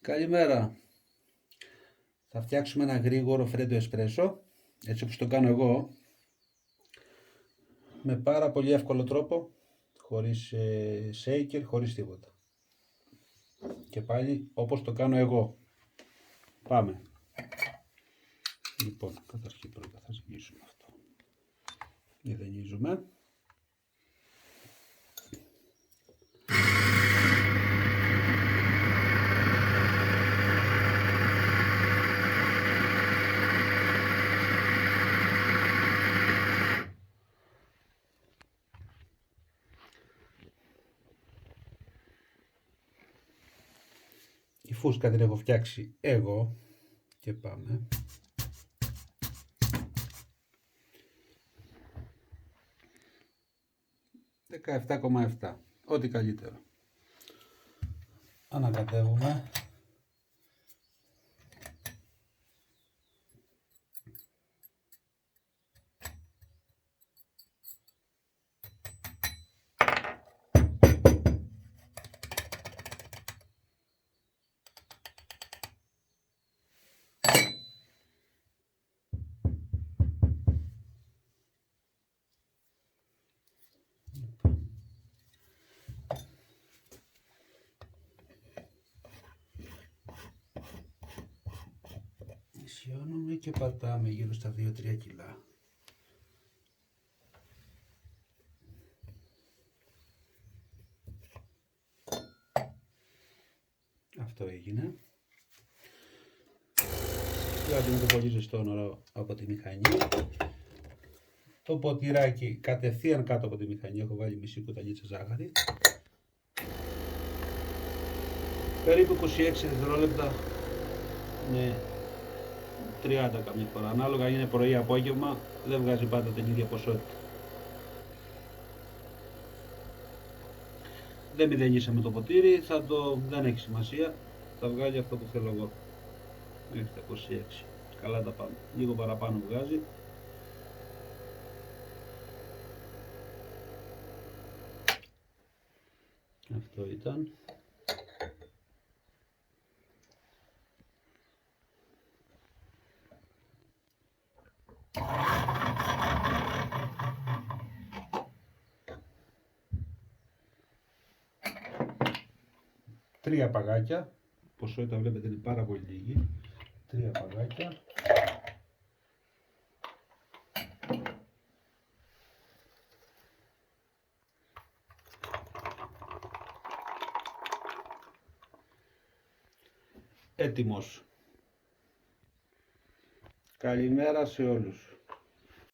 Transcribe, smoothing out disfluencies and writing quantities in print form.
Καλημέρα. Θα φτιάξουμε ένα γρήγορο φρέντο εσπρέσο, έτσι όπως το κάνω εγώ, με πάρα πολύ εύκολο τρόπο, χωρίς shaker, χωρίς τίποτα. Και πάλι όπως το κάνω εγώ. Πάμε. Λοιπόν, καταρχήν πρώτα θα ζυγίσουμε αυτό. Μηδενίζουμε. Η φούσκα την έχω φτιάξει εγώ και πάμε. $17,7, ό,τι καλύτερο. Ανακατεύουμε. Ισιώνουμε και πατάμε γύρω στα 2-3 κιλά. Αυτό έγινε. Βγάζουμε το πολύ ζεστό νερό από τη μηχανή. Το ποτηράκι κατευθείαν κάτω από τη μηχανή, έχω βάλει μισή κουταλίτσα ζάχαρη. Περίπου 26 δευτερόλεπτα με 30 καμιά φορά. Ανάλογα είναι πρωί απόγευμα, δεν βγάζει πάντα την ίδια ποσότητα. Δεν μηδενίσαμε το ποτήρι, δεν έχει σημασία, θα βγάλει αυτό που θέλω εγώ. Μέχρι τα 26. Καλά τα πάμε. Λίγο παραπάνω βγάζει. Αυτό ήταν. Τρία παγάκια. Ποσότητα βλέπετε είναι πάρα πολύ λίγη. 3 παγάκια. Έτοιμος. Καλημέρα σε όλους.